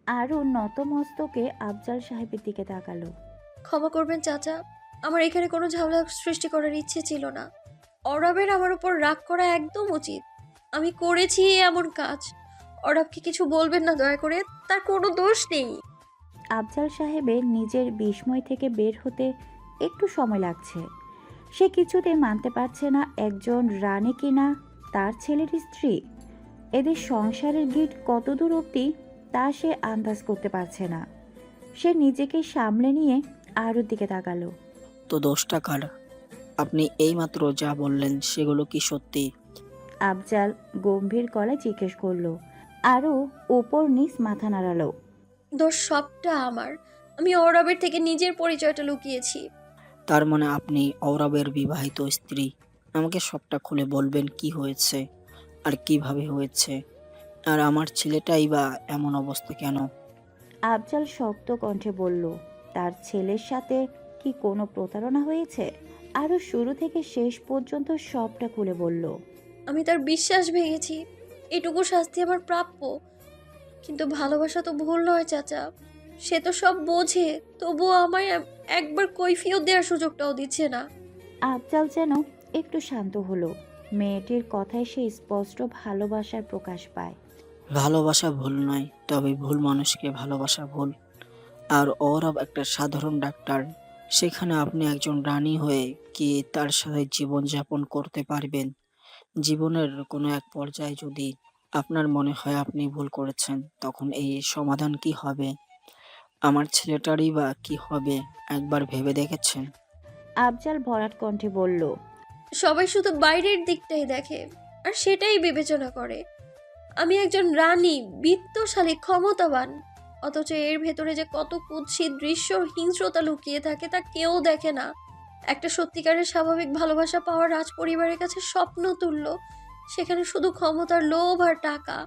আরও নতমস্তকে আফজাল সাহেবের দিকে তাকালো। ক্ষমা করবেন চাচা, আমার এখানে কোনো ঝামেলা সৃষ্টি করার ইচ্ছে ছিল না। অরবের আমার উপর রাগ করা একদম উচিত। আমি করেছি এমন কাজ। অরবকে কিছু বলবেন না দয়া করে, তার কোনো দোষ নেই। আফজাল সাহেবের নিজের বিস্ময় থেকে বের হতে একটু সময় লাগছে। সে কিছুতেই মানতে পারছে না একজন রানী কিনা তার ছেলের স্ত্রী। এদের সংসারের গিট কতদূর অবধি তা সে আন্দাজ করতে পারছে না। সে নিজেকে সামলে নিয়ে আরুর দিকে তাকালো। তো দোষটা কার? আপনি এইমাত্র যা বললেন সেগুলো কি সত্যি? আফজাল গম্ভীর গলায় জিজ্ঞেস করলো। আরও ওপর নিচ মাথা নাড়ালো। দোষ সবটা আমার। আমি অরবের থেকে নিজের পরিচয়টা লুকিয়েছি। তার মানে আপনি অরবের বিবাহিত স্ত্রী? আমাকে সবটা খুলে বলবেন, কি হয়েছে আর কিভাবে হয়েছে, আর আমার ছেলেটাই বা এমন অবস্থা কেন? আফজাল শক্ত কণ্ঠে বলল, তার ছেলের সাথে কি কোনো প্রতারণা হয়েছে? আরও শুরু থেকে শেষ পর্যন্ত সবটা খুলে বলল। আমি তার বিশ্বাস ভেঙেছি, এটুকু শাস্তি আমার প্রাপ্য। কিন্তু ভালোবাসা তো ভুল নয় চাচা। সে তো সব বোঝে, তবুও আমায় একবার কৈফিয়ত দেওয়ার সুযোগটাও দিচ্ছে না। আফজাল যেন একটু শান্ত হলো। মেয়েটির কথায় সে স্পষ্ট ভালোবাসার প্রকাশ পায়। ভালোবাসা ভুল নয়, তবে ভুল মানুষকে ভালোবাসা ভুল। আর অরব একটা সাধারণ ডাক্তার, সেখানে আপনি একজন রানী হয়ে কি তার সাথে জীবনযাপন করতে পারবেন? জীবনের কোনো এক পর্যায়ে যদি আপনার মনে হয় আপনি ভুল করেছেন, তখন এই সমাধান কি হবে? আমার ছেলেটারই বা কি হবে একবার ভেবে দেখেছেন? আফজাল ভরাট কণ্ঠে বলল। সবাই শুধু বাইরের দিকটাই দেখে আর সেটাই বিবেচনা করে। আমি একজন রানী, বিত্তশালী, ক্ষমতাবান, অথচ এর ভেতরে যে কত কুৎসিত দৃশ্য, হিংস্রতা লুকিয়ে থাকে তা কেউ দেখে না। একটা সত্যিকারের স্বাভাবিক ভালোবাসা পাওয়া রাজ পরিবারের কাছে স্বপ্ন তুল্য। সেখানে শুধু ক্ষমতার লোভ আর টাকা।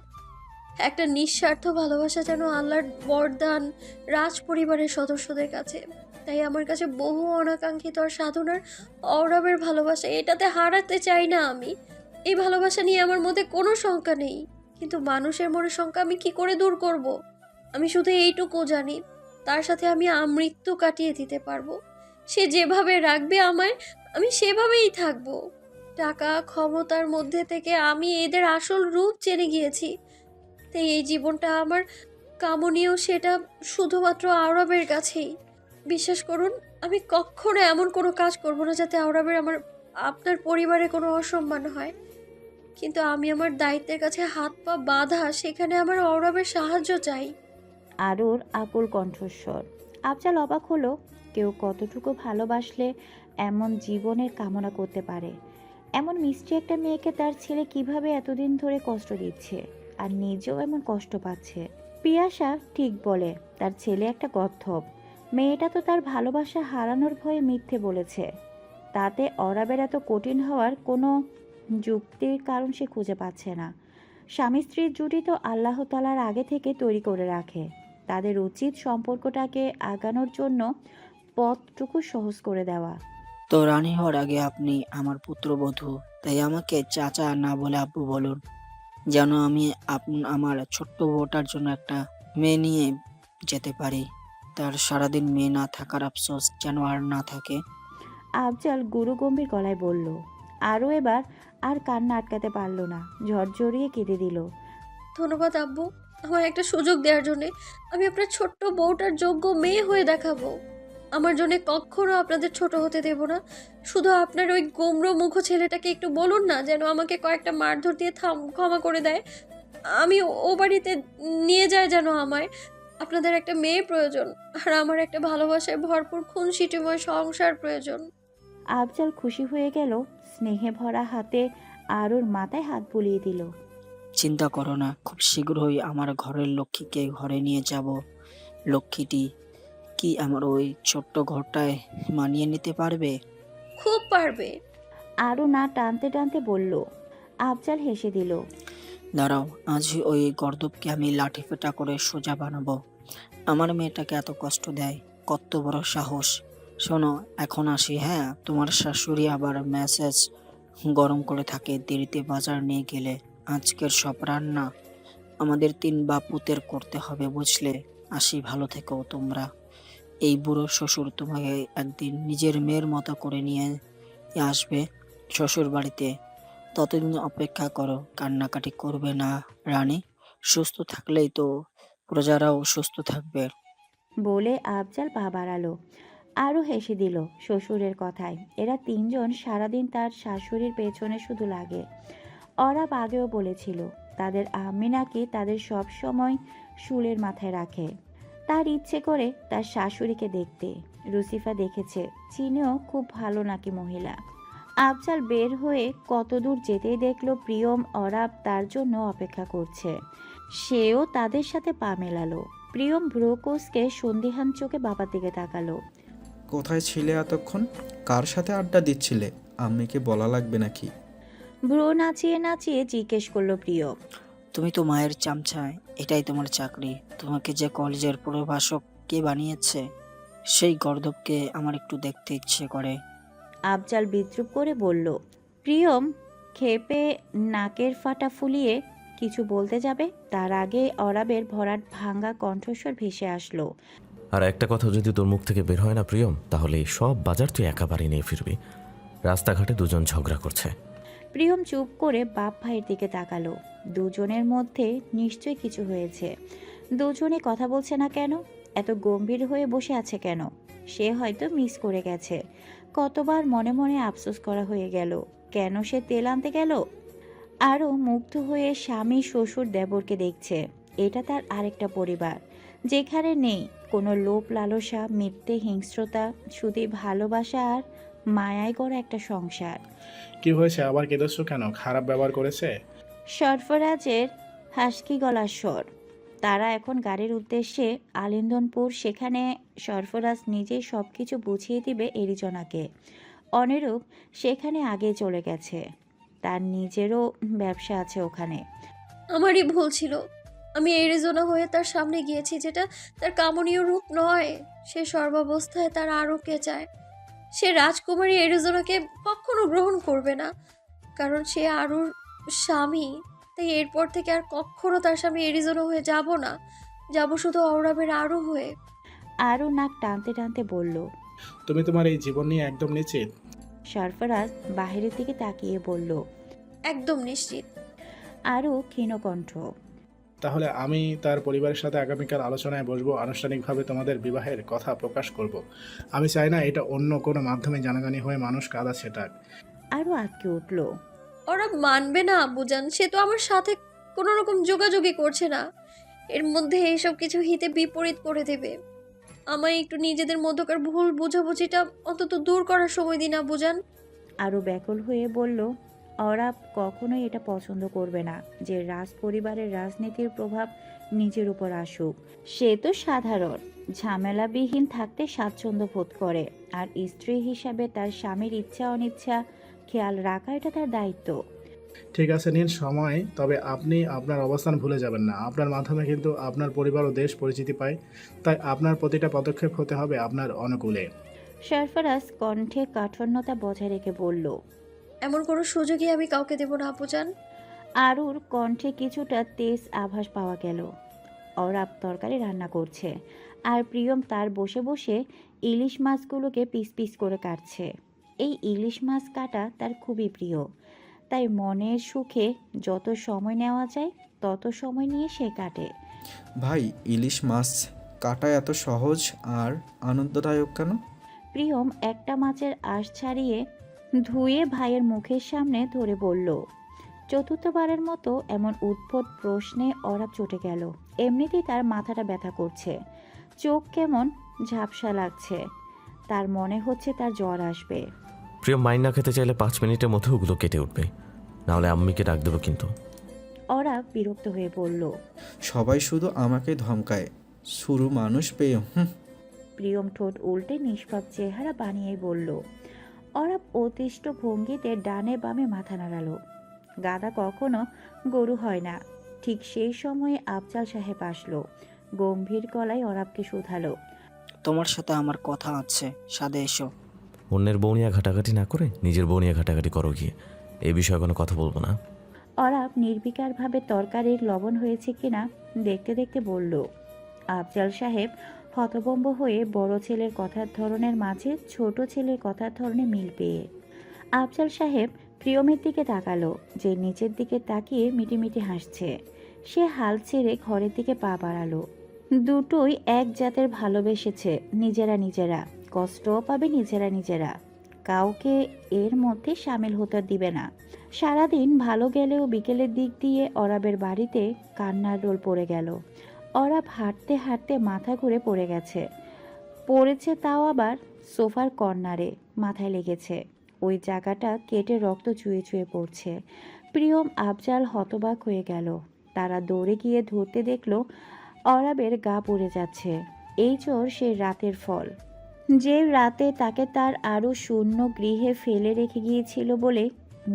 একটা নিঃস্বার্থ ভালোবাসা যেন আল্লাহর বরদান রাজ পরিবারের সদস্যদের কাছে। তাই আমার কাছে বহু অনাকাঙ্ক্ষিত আর সাধনার অরবের ভালোবাসা, এটাতে হারাতে চাই না আমি। এই ভালোবাসা নিয়ে আমার মধ্যে কোনো শঙ্কা নেই, কিন্তু মানুষের মনে শঙ্কা আমি কি করে দূর করব? আমি শুধু এইটুকু জানি, তার সাথে আমি আমৃত্যু কাটিয়ে দিতে পারবো। সে যেভাবে রাখবে আমায়, আমি সেভাবেই থাকবো। টাকা ক্ষমতার মধ্যে থেকে আমি এদের আসল রূপ জেনে গিয়েছি। তাই এই জীবনটা আমার কামনীয়, সেটা শুধুমাত্র আওরাবের কাছেই। বিশ্বাস করুন, আমি কখনো এমন কোনো কাজ করব না যাতে আওরাবের আমার আপনার পরিবারে কোনো অসম্মান হয়। কিন্তু আমি আমার দায়িত্বের কাছে হাত পা বাঁধা, সেখানে আমার আওরাবের সাহায্য চাই। আরুর আকুল কণ্ঠস্বর। আফজাল অবাক হলো, কেউ কতটুকু ভালোবাসলে এমন জীবনের কামনা করতে পারে। এমন মিষ্টি একটা মেয়েকে তার ছেলে কিভাবে এতদিন ধরে কষ্ট দিচ্ছে, আর নিজেও এমন কষ্ট পাচ্ছে। পিয়াসা ঠিক বলে, তার ছেলে একটা গর্ধব। মেয়েটা তো তার ভালোবাসা হারানোর ভয়ে মিথ্যে বলেছে। তাতে অরাবের এত কঠিন হওয়ার কোনো যুক্তির কারণ সে খুঁজে পাচ্ছে না। স্বামী স্ত্রীর জুটি তো আল্লাহ তাআলার আগে থেকে তৈরি করে রাখে। তাদের উচিত সম্পর্কটাকে আগানোর জন্য পথটুকু সহজ করে দেওয়া। তো রানী হওয়ার আগে আপনি আমার পুত্রবধূ, তাই আমাকে চাচা না বলে আব্বু বলুন, যেন আমি আমার ছোট্ট বউটার জন্য একটা মেয়ে নিয়ে যেতে পারি। তার সারাদিন মেয়ে না থাকার আফসোস যেন আর না থাকে। আফজাল গুরুগম্ভীর গলায় বলল। আরও এবার আর কান্না আটকাতে পারল না, ঝরঝরিয়ে কেঁদে দিল। ধন্যবাদ আব্বু, আমার একটা সুযোগ দেওয়ার জন্যে। আমি আপনার ছোট্ট বউটার যোগ্য মেয়ে হয়ে দেখাবো। আমার জন্য কখনো আপনাদের ছোট হতে দেব না। শুধু আপনার ওই গোমড়ো মুখ ছেলেটাকে একটু বলুন না যেন আমাকে কয়েকটা মারধর দিয়ে ক্ষমা করে দেয়। আমি ও বাড়িতে নিয়ে যায় যেন আমায়। আপনাদের একটা মেয়ে প্রয়োজন, আর আমার একটা ভালোবাসায় ভরপুর খুনসিটিময় সংসার প্রয়োজন। আফজাল খুশি হয়ে গেল, স্নেহে ভরা হাতে আরুর মাথায় হাত বুলিয়ে দিল। চিন্তা করো না, খুব শীঘ্রই আমার ঘরের লক্ষ্মীকে ঘরে নিয়ে যাব। লক্ষ্মীটি কি আমার ওই ছোট্ট ঘরটায় মানিয়ে নিতে পারবে? খুব পারবে। আরও না টানতে টানতে বলল। আফজাল হেসে দিল। দাঁড়াও, আজই ওই গর্দভকে আমি লাঠি পেটা করে সোজা বানাবো। আমার মেয়েটাকে এত কষ্ট দেয়, কত বড় সাহস! শোনো, এখন আসি, হ্যাঁ? তোমার শাশুড়ি আবার মেসেজ গরম করে থাকে দেরিতে বাজার নিয়ে গেলে। আজকের সব রান্না আমাদের 3 বাপুতের করতে হবে, বুঝলে? আসি, ভালো থেকো তোমরা। এই বুড়ো শ্বশুর তোমাকে একদিন নিজের মেয়ের মতো করে নিয়ে আসবে শ্বশুর বাড়িতে। ততদিন অপেক্ষা করো, কান্নাকাটি করবে না রানী। সুস্থ থাকলেই তো প্রজারাও সুস্থ থাকবে। বলে আফজাল পা বাড়ালো। আরও হেসে দিল শ্বশুরের কথায়। এরা তিনজন সারাদিন তার শাশুড়ির পেছনে শুধু লাগে। অরাব আগেও বলেছিল তাদের আম্মি নাকি তাদের সব সময় শুলের মাথায় রাখে। তার ইচ্ছে করে তার শাশুড়িকে দেখতে। রুসিফা দেখেছে, চিনেও খুব ভালো নাকি মহিলা। আফজাল বের হয়ে কতদূর যেতেই দেখলো প্রিয়ম অরাব তার জন্য অপেক্ষা করছে। সেও তাদের সাথে পা মেলালো। প্রিয়ম ব্রোকোসকে সন্দিহান চোখে বাবার দিকে তাকালো। কোথায় ছিলে এতক্ষণ? কার সাথে আড্ডা দিচ্ছিলে? আম্মিকে বলা লাগবে নাকি? ভ্রু নাচিয়ে নাচিয়ে জিজ্ঞেস করলো প্রিয়ম। তুমি তো মায়ের চামচা, এটাই তোমার চাকরি। তোমাকে যে কলেজের প্রভাষক কে বানিয়েছে, সেই গর্দভকে আমার একটু দেখতে ইচ্ছে করে। আফজাল বিদ্রুপ করে বলল। প্রিয়ম ক্ষেপে নাকের ফাটা ফুলিয়ে কিছু বলতে যাবে, তার আগে অরাবের ভরাট ভাঙ্গা কণ্ঠস্বর ভেসে আসলো। আর একটা কথা যদি তোর মুখ থেকে বের হয় না প্রিয়ম, তাহলে এই সব বাজার তুই একেবারে নিয়ে ফিরবি। রাস্তাঘাটে দুজন ঝগড়া করছে। প্রিয়ম চুপ করে বাপ ভাইয়ের দিকে তাকালো। দুজনের মধ্যে নিশ্চয়ই কিছু হয়েছে। দুজনে কথা বলছে না কেন? এত গম্ভীর হয়ে বসে আছে কেন? সে হয়তো মিস করে গেছে। কতবার মনে মনে আফসোস করা হয়ে গেল, কেন সে তেল আনতে গেল। আরও মুগ্ধ হয়ে স্বামী শ্বশুর দেবরকে দেখছে। এটা তার আরেকটা পরিবার, যেখানে নেই কোনো লোভ লালসা, মিথ্যে হিংস্রতা, শুধু ভালোবাসা আর মায়ায় করা একটা সংসার। কি হয়েছে, আবার কেঁদেছো কেন? খারাপ ব্যবহার করেছে? সরফরাজের হাসকি গলার স্বর। তারা এখন গাড়ির উদ্দেশ্যে আলিন্দনপুর। সেখানে সরফরাজ নিজেই সব কিছু বুঝিয়ে দিবে এরিজনাকে। অনুরূপ সেখানে আগে চলে গেছে। তার নিজেরও ব্যবসা আছে ওখানে। আমারই ভুল ছিল। আমি এরিজোনা হয়ে তার সামনে গিয়েছি, যেটা তার কামনীয় রূপ নয়। সে সর্বাবস্থায় তার আরুকে চায়। সে রাজকুমারী এরিজোনাকে কখনো গ্রহণ করবে না, কারণ সে আরুর স্বামী। তাই এরপর থেকে আর কখনো তার স্বামী এরিজোনা হয়ে যাব না, যাব শুধু অরাবের আরু হয়ে। আরও নাক টানতে টানতে বলল। তুমি তোমার এই জীবন নিয়ে একদম নিশ্চিত? সরফরাজ বাহিরের দিকে তাকিয়ে বলল। একদম নিশ্চিত। আরও ক্ষীণকণ্ঠ। তাহলে আমি তার পরিবারের সাথে আগামীকাল আলোচনায় বসবো, আনুষ্ঠানিকভাবে তোমাদের বিবাহের কথা প্রকাশ করব। আমি চাই না এটা অন্য কোনো মাধ্যমে জানাজানি হয়ে মানুষ কাদা ছেটাক। আরও আটকে উঠল। ওরা মানবে না বুজান, সে তো আমার সাথে কোনো রকম যোগাযোগই করছে না। এর মধ্যে এইসব কিছু হিতে বিপরীত করে দেবে। আমায় একটু নিজেদের মধ্যকার ভুল বোঝাবুঝিটা অন্তত দূর করার সময় দিন না বুজান। আরও ব্যাকুল হয়ে বলল। অরাব কখনোই এটা পছন্দ করবে না যে রাজ পরিবারের রাজনীতির প্রভাব নিজের উপর আসুক। সে তো সাধারণ ঝামেলাবিহীন থাকতে স্বাচ্ছন্দ্য বোধ করে, আর স্ত্রী হিসাবে তার স্বামীর ইচ্ছা অনিচ্ছা খেয়াল রাখা এটা তার দায়িত্ব। ঠিক আছে, নিন সময়। তবে আপনি আপনার অবস্থান ভুলে যাবেন না। আপনার মাধ্যমে কিন্তু আপনার পরিবার ও দেশ পরিচিতি পায়। তাই আপনার প্রতিটা পদক্ষেপ হতে হবে আপনার অনুকূলে। সরফরাজ কণ্ঠে কাঠোরতা বজায় রেখে বলল। এমন কোনো সুযোগই আমি কাউকে দেব না আপুজান। আরুর কণ্ঠে কিছুটা তেজ আভাস পাওয়া গেল। অরাব তরকারি রান্না করছে, আর প্রিয়ম তার বসে বসে ইলিশ মাছগুলোকে পিস পিস করে কাটছে। এই ইলিশ মাছ কাটা তার খুবই প্রিয়, তাই মনের সুখে যত সময় নেওয়া যায় তত সময় নিয়ে সে কাটে। ভাই, ইলিশ মাছ কাটা এত সহজ আর আনন্দদায়ক কেন? প্রিয়ম একটা মাছের আঁশ ছাড়িয়ে ধুয়ে ভাইয়ের মুখের সামনে ধরে বলল। চতুর্থবারের মতো এমন উদ্ভট প্রশ্নে অরাব চটে গেল। এমনিতেই তার মাথাটা ব্যথা করছে, চোখ কেমন ঝাপসা লাগছে। তার মনে হচ্ছে তার জ্বর আসবে। প্রিয় মাইন না খেতে চাইলে 5 মিনিটের মধ্যে ওগুলো কেটে উঠবে, নাহলে আম্মিকে ডাক দেবো কিন্তু। অরাব বিরক্ত হয়ে বলল। সবাই শুধু আমাকে ধমকায়, শুরু মানুষ পেয়ে। প্রিয়ম ঠোঁট উল্টে নিষ্পাপ চেহারা বানিয়ে বলল। অরাব অতিষ্ঠ ভঙ্গিতে ডানে বামে মাথা নাড়ালো। গাধা কখনো গরু হয় না। ঠিক সেই সময়ে আফজাল সাহেব আসলো। গম্ভীর গলায় অরাবকে শুধালো। তোমার সাথে আমার কথা আছে, সাদে এসো। অন্যের বউ নিয়ে ঘাটাঘাটি না করে নিজের বউ নিয়ে ঘাটাঘাটি করো গিয়ে। এই বিষয়ে কোনো কথা বলবো না। অরাব নির্বিকারভাবে তরকারির লবণ হয়েছে কিনা দেখতে দেখতে বলল। আফজাল সাহেব হতভম্ব হয়ে বড় ছেলের কথার ধরনের মাঝে ছোট ছেলের কথার ধরনে মিল পেয়ে আফজাল সাহেব প্রিয়মের দিকে তাকালো, যে নিচের দিকে তাকিয়ে মিটিমিটি হাসছে। সে হাল ছেড়ে ঘরের দিকে পা বাড়ালো। দুটোই এক জাতের ভালোবেসেছে নিজেরা নিজেরা, কষ্টও পাবে নিজেরা নিজেরা, কাউকে এর মধ্যে সামিল হতে দিবে না। সারাদিন ভালো গেলেও বিকেলের দিক দিয়ে অরাবের বাড়িতে কান্নার রোল পড়ে গেল। অরাব হাঁটতে হাঁটতে মাথা ঘুরে পড়ে গেছে, পড়েছে তাও আবার সোফার কর্নারে, মাথায় লেগেছে। ওই জায়গাটা কেটে রক্ত চুয়ে চুয়ে পড়ছে। প্রিয়ম আফজাল হতবাক হয়ে গেল। তারা দৌড়ে গিয়ে ধরতে দেখল অরাবের গা পুড়ে যাচ্ছে। এই চোর সে রাতের ফল, যে রাতে তাকে তার আরও শূন্য গৃহে ফেলে রেখে গিয়েছিল বলে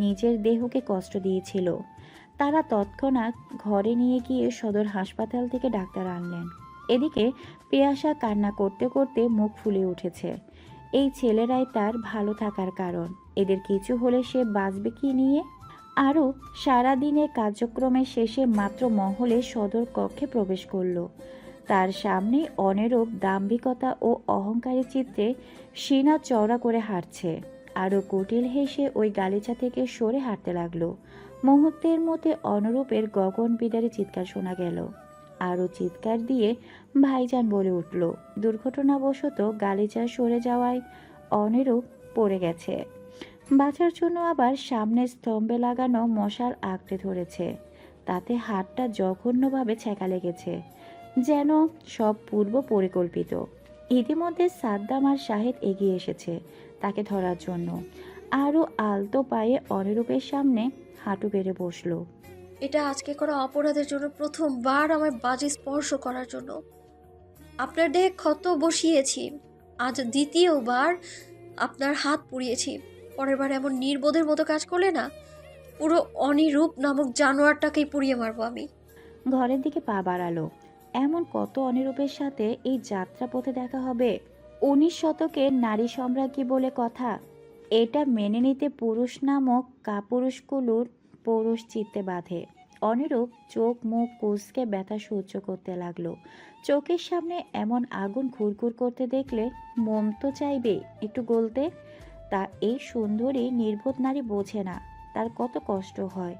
নিজের দেহকে কষ্ট দিয়েছিল। তারা তৎক্ষণাৎ ঘরে নিয়ে গিয়ে সদর হাসপাতাল থেকে ডাক্তার আনলেন। এদিকে পিয়াসা কান্না করতে করতে মুখ ফুলে উঠেছে। এই ছেলেরাই তার ভালো থাকার কারণ, এদের কিছু হলে সে বাঁচবে কি নিয়ে? আরও সারাদিনের কার্যক্রমের শেষে মাত্র মহলে সদর কক্ষে প্রবেশ করল। তার সামনে অনেরূপ দাম্ভিকতা ও অহংকারী চিত্রে সিনা চওড়া করে হাঁটছে। আরও কুটিল হেসে ওই গালিচা থেকে সরে হাঁটতে লাগলো। মুহূর্তের মধ্যে অনুরূপের গগন বিদারী চিৎকার শোনা গেল। আরও চিৎকার দিয়ে ভাইজান বলে উঠল। দুর্ঘটনাবশত গালিচা সরে যাওয়ায় অনেরূপ পড়ে গেছে। বাঁচার জন্য আবার সামনে স্তম্ভে লাগানো মশাল আঁকড়ে ধরেছে। তাতে হাতটা জঘন্যভাবে ছ্যাঁকা লেগেছে, যেন সব পূর্ব পরিকল্পিত। ইতিমধ্যে সাদ্দাম আর শাহেদ এগিয়ে এসেছে তাকে ধরার জন্য। আরও আলতো পায়ে অনিরূপের সামনে হাঁটু বেড়ে বসলো। এটা আজকে করা অপরাধের জন্য প্রথমবার আমার বাজি স্পর্শ করার জন্য আপনার দেহে ক্ষত বসিয়েছি, আজ দ্বিতীয়বার আপনার হাত পুড়িয়েছি। পরের বার এমন নির্বোধের মতো কাজ করলে না, পুরো অনিরূপ নামক জানোয়ারটাকেই পুড়িয়ে মারবো আমি। ঘরের দিকে পা বাড়ালো। এমন কত অনিরূপের সাথে এই যাত্রাপথে দেখা হবে? 19 শতকের নারী সম্রাজ্ঞী বলে কথা। এটা মেনে নিতে পুরুষ নামক কাপুরুষগুলোর পৌরুষ চিত্তে বাঁধে। অনিরূপ চোখ মুখ কুঁচকে ব্যথা সহ্য করতে লাগলো। চোখের সামনে এমন আগুন ঘুরঘুর করতে দেখলে মন তো চাইবে একটু গলতে। তা এই সুন্দরী নির্বোধ নারী বোঝে না তার কত কষ্ট হয়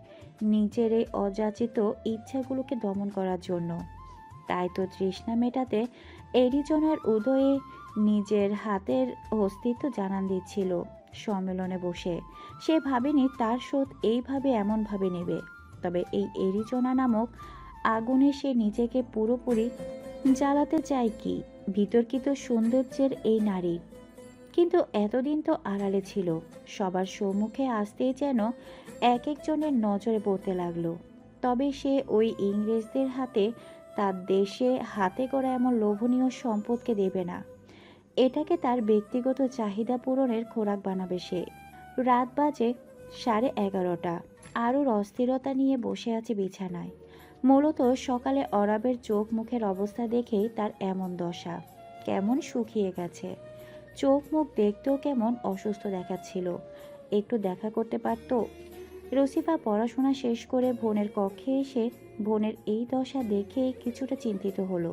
নিজের এই অযাচিত ইচ্ছাগুলোকে দমন করার জন্য। তাই তো তৃষ্ণা মেটাতে এরিজনার উদয়ে নিজের হাতের অস্তিত্ব জানান দিচ্ছিল সম্মেলনে বসে। সে ভাবেনি তার শোধ এইভাবে এমনভাবে নেবে। তবে এই এরিজনা নামক আগুনে সে নিজেকে পুরোপুরি জ্বালাতে চায় কি বিতর্কিত সৌন্দর্যের এই নারী। কিন্তু এতদিন তো আড়ালে ছিল, সবার সম্মুখে আসতেই যেন এক একজনের নজরে পড়তে লাগলো। তবে সে ওই ইংরেজদের হাতে তার দেশে হাতে করা এমন লোভনীয় সম্পদকে দেবে না। এটাকে তার ব্যক্তিগত চাহিদা পূরণের খোরাক বানাবে সে। রাত বাজে 11:30। আরও অস্থিরতা নিয়ে বসে আছে বিছানায়। মূলত সকালে অরাবের চোখ মুখের অবস্থা দেখেই তার এমন দশা। কেমন শুকিয়ে গেছে, চোখ মুখ দেখতেও কেমন অসুস্থ দেখাচ্ছিল। একটু দেখা করতে পারত। রসিফা পড়াশোনা শেষ করে বোনের কক্ষে এসে বোনের এই দশা দেখে কিছুটা চিন্তিত হলো।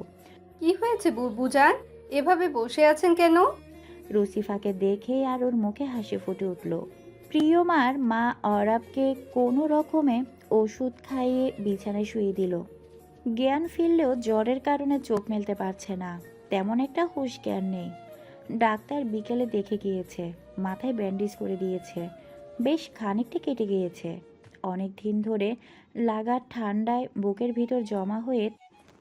কি হয়েছে বুবুজান, এভাবে বসে আছেন কেন? রসিফাকে দেখেই আর ওর মুখে হাসি ফুটে উঠল। প্রিয়মার মা অরাবকে কোনো রকমে ওষুধ খাইয়ে বিছানায় শুয়ে দিল। জ্ঞান ফিরলেও জ্বরের কারণে চোখ মেলতে পারছে না, তেমন একটা হুঁশ জ্ঞান নেই। ডাক্তার বিকেলে দেখে গিয়েছে, মাথায় ব্যান্ডেজ করে দিয়েছে, বেশ খানিকটা কেটে গিয়েছে। অনেক দিন ধরে লাগা ঠান্ডায় বুকের ভিতর জমা হয়ে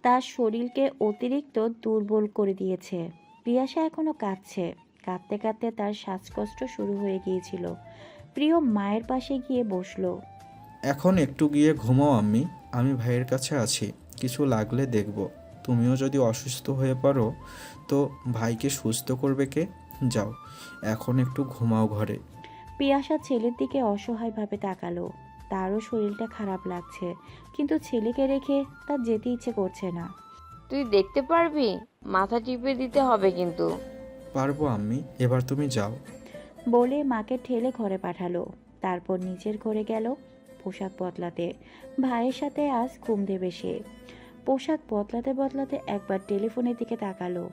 তার শরীরকে অতিরিক্ত দুর্বল করে দিয়েছে। প্রিয়াসা এখনো কাঁদছে, কাঁদতে কাঁদতে তার শ্বাসকষ্ট শুরু হয়ে গিয়েছিল। প্রিয় মায়ের পাশে গিয়ে বসলো। এখন একটু গিয়ে ঘুমাও আম্মি, আমি ভাইয়ের কাছে আছি, কিছু লাগলে দেখব। তুমিও যদি অসুস্থ হয়ে পড়ো তো ভাইকে সুস্থ করবে কে? যাও এখন একটু ঘুমাও ঘরে। প্রিয়াসা ছেলের দিকে অসহায়ভাবে তাকালো। তারও শরীরটা খারাপ লাগছে, কিন্তু ছেলেকে রেখে তার যেতে ইচ্ছে করছে না। তুই দেখতে পারবি? মাথা টিপে দিতে হবে কিন্তু। পারবো আম্মি, এবার তুমি যাও। বলে মাকে ঠেলে ঘরে পাঠালো। তারপর নিজের ঘরে গেল। পোশাক বদলাতে। ভাইয়ের সাথে আজ ঘুম দেবে সে। পোশাক বদলাতে বদলাতে একবার টেলিফোনের দিকে তাকালো।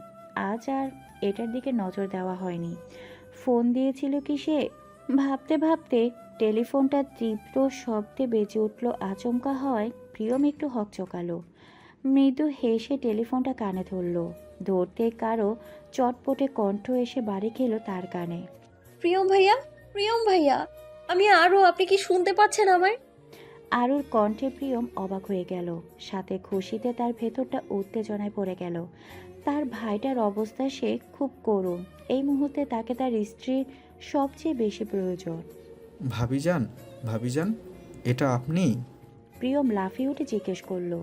আজ আর এটার দিকে নজর দেওয়া হয়নি। ফোন দিয়েছিল কি সে? ভাবতে ভাবতে টেলিফোনটা তীব্র শব্দে বেজে উঠল। আচমকা হয় প্রিয়ম একটু হকচকালো। মৃদু হেসে টেলিফোনটা কানে ধরল। ধরতে কারো চটপটে কণ্ঠ এসে বাড়ি খেলো তার কানে। প্রিয়ম ভাইয়া, প্রিয়ম ভাইয়া, আমি আরও, আপনি কি শুনতে পাচ্ছেন আমায়? আরুর কণ্ঠে প্রিয়ম অবাক হয়ে গেল। সাথে খুশিতে তার ভেতরটা উত্তেজনায় পড়ে গেল। তার ভাইটার অবস্থা সে খুব করুণ। এই মুহূর্তে তাকে তার স্ত্রীর সবচেয়ে বেশি প্রয়োজন। ভাবিজান, ভাবিজান, এটা আপনি? প্রিয়ম লাফিয়ে উঠে জিজ্ঞেস করলো।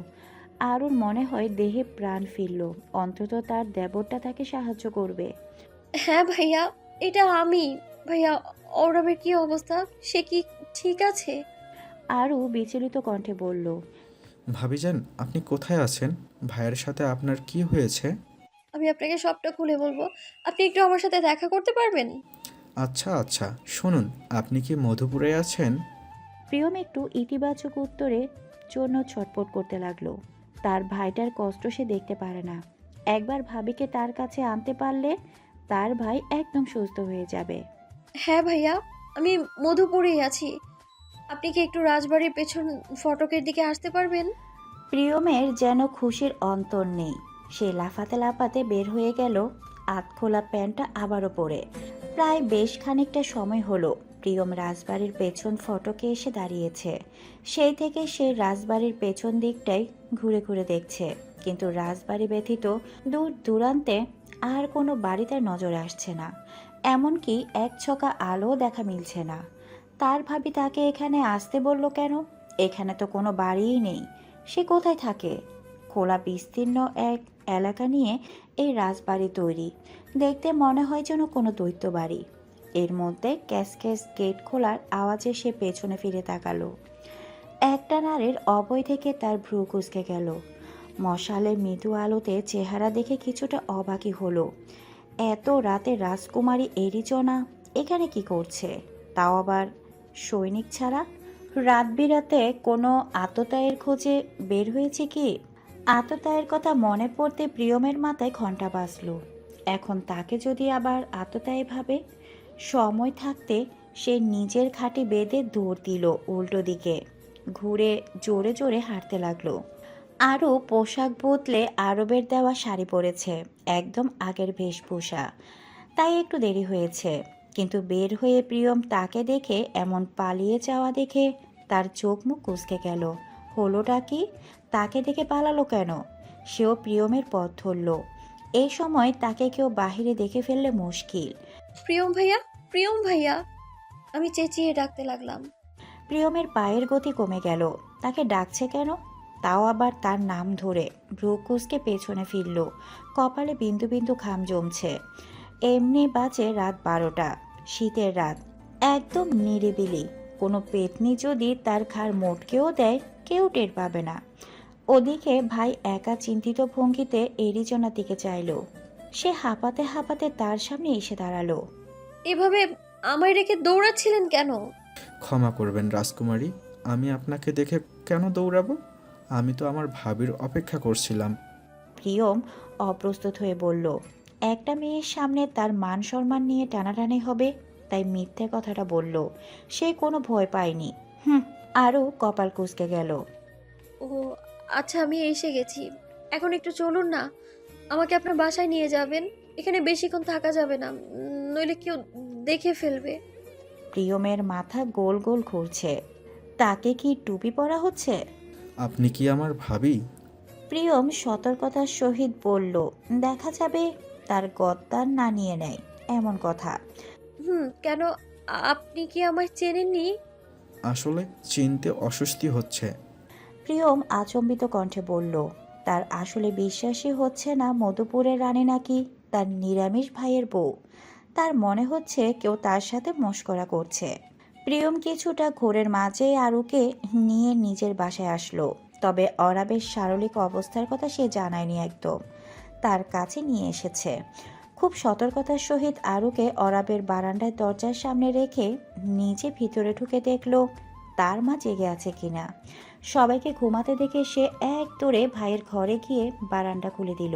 আরুর মনে হয় দেহে প্রাণ ফিরল। অন্তত তার দেবরটা তাকে সাহায্য করবে। হ্যাঁ ভাইয়া, এটা আমি। ভাইয়া, অরবের কি অবস্থা? সে কি ঠিক আছে? আরু বিচলিত কণ্ঠে বলল, ভাবিজান, আপনি কোথায় আছেন? ভাইয়ের সাথে আপনার কি হয়েছে? আমি আপনাকে সবটা খুলে বলবো। আপনি একটু আমার সাথে দেখা করতে পারবেন? আচ্ছা আচ্ছা, শুনুন, আপনি কি মধুপুরে আছেন? প্রিয়ম একটু ইতিবাচক উত্তরের জন্য ছটফট করতে লাগলো। তার ভাইটার কষ্ট সে দেখতে পারে না। একবার ভাবিকে তার কাছে আনতে পারলে তার ভাই একদম সুস্থ হয়ে যাবে। হ্যাঁ ভাইয়া, আমি মধুপুরেই আছি। আপনি কি একটু রাজবাড়ির পেছন ফটকের দিকে আসতে পারবেন? প্রিয়মের যেন খুশির অন্তর নেই। সে লাফাতে লাফাতে বের হয়ে গেল, আধখোলা প্যান্টটা আবারও পরে। প্রায় বেশ খানিকটা সময় হলো প্রিয়ম রাজবাড়ির পেছন ফটকে এসে দাঁড়িয়েছে। সেই থেকে সে রাজবাড়ির পেছন দিকটাই ঘুরে ঘুরে দেখছে, কিন্তু রাজবাড়ি ব্যতীত দূর দূরান্তে আর কোনো বাড়ি তার নজরে আসছে না। এমনকি এক ছকা আলো দেখা মিলছে না। তার ভাবি তাকে এখানে আসতে বলল কেন? এখানে তো কোনো বাড়িই নেই। সে কোথায় থাকে? খোলা বিস্তীর্ণ এক এলাকা নিয়ে এই রাজবাড়ি তৈরি। দেখতে মনে হয় যেন কোনো দৈত্য বাড়ি। এর মধ্যে ক্যাস ক্যাস গেট খোলার আওয়াজে সে পেছনে ফিরে তাকালো। একটা নারীর অভয় থেকে তার ভ্রু কুঁচকে গেল। মশালের মৃদু আলোতে চেহারা দেখে কিছুটা অবাকই হলো। এত রাতে রাজকুমারী এরিজনা এখানে কি করছে? তাও আবার সৈনিক ছাড়া? রাত বিরাতে কোনো আততায়ীর খোঁজে বের হয়েছে কি? আততায়ীর কথা মনে পড়তে প্রিয়মের মাথায় ঘণ্টা বাজল। এখন তাকে যদি আবার আততায়ী ভাবে? সময় থাকতে সে নিজের খাটে বেঁধে দৌড় দিল উল্টো দিকে, ঘুরে জোরে জোরে হাঁটতে লাগলো। আরও পোশাক বদলে আরবের দেওয়া শাড়ি পরেছে, একদম আগের বেশভূষা। তাই একটু দেরি হয়েছে। কিন্তু বের হয়ে প্রিয়ম তাকে দেখে এমন পালিয়ে যাওয়া দেখে তার চোখ মুখ কুঁচকে গেল। হলোটা কি? তাকে দেখে পালালো কেন? সেও প্রিয়মের পথ ধরল। এই সময় তাকে কেউ বাহিরে দেখে ফেললে মুশকিল। প্রিয়ম ভাইয়া, প্রিয়ম ভাইয়া, আমি চেঁচিয়ে ডাকতে লাগলাম। প্রিয়মের পায়ের গতি কমে গেল। তাকে ডাকছে কেন? তাও আবার তার নাম ধরে। ভ্রু কুঁচকে পেছনে ফিরল। কপালে বিন্দু বিন্দু ঘাম জমছে। এমনি বাজে রাত 12টা। শীতের রাত, একদম নিরিবিলি। কোনো পেতনি যদি তার ঘাড় মোটকেও দেয় কেউ টের পাবে না। ওদিকে ভাই একা চিন্তিত ভঙ্গিতে এরিজনার দিকে চাইল। সে হাঁপাতে হাঁপাতে তার সামনে এসে দাঁড়ালো। এভাবে আমায় রেখে দৌড়াচ্ছিলেন কেন? ক্ষমা করবেন রাজকুমারী, আমি আপনাকে দেখে কেন দৌড়াবো? আমি তো আমার ভাবির অপেক্ষা করছিলাম। প্রিয়ম অপ্রস্তুত হয়ে বলল, একটা মেয়ের সামনে তার মান সম্মান নিয়ে টানাটানি হবে, তাই মিথ্যে কথাটা বলল। সে কোনো ভয় পায়নি। আরও কপাল কুঁচকে গেল। ও আচ্ছা, আমি এসে গেছি। এখন একটু চলুন না, আমাকে আপনার বাসায় নিয়ে যাবেন। এখানে বেশিক্ষণ থাকা যাবে না, নইলে কেউ দেখে ফেলবে। প্রিয়মের মাথা গোল গোল ঘুরছে। তাকে কি টুপি পরা হচ্ছে? আপনি কি আমার ভাবি? প্রিয়ম সতর্কতার সহিত বলল, দেখা যাবে তার গদ্দার না নিয়ে নেয় এমন কথা। কেন? আপনি কি আমায় চেনেননি? আসলে চিনতে অস্বস্তি হচ্ছে। প্রিয়ম আচম্বিত কণ্ঠে বলল। তার আসলে বিশ্বাসই হচ্ছে না মধুপুরের রানী নাকি তার নিরামিষ ভাইয়ের বউ। তার মনে হচ্ছে কেউ তার সাথে মশকরা করছে। প্রিয়ম কিছুটা ঘোরের মাঝে আরুকে নিয়ে নিজের বাসায় আসলো। তবে অরাবের শারীরিক অবস্থার কথা সে জানায়নি একদম। তার কাছে নিয়ে এসেছে। খুব সতর্কতার সহিত আরুকে অরাবের বারান্দায় দরজার সামনে রেখে নিজে ভিতরে ঢুকে দেখল তার মা জেগে আছে কিনা। সবাইকে ঘুমাতে দেখে সে এক দৌড়ে ভাইয়ের ঘরে গিয়ে বারান্দা খুলে দিল।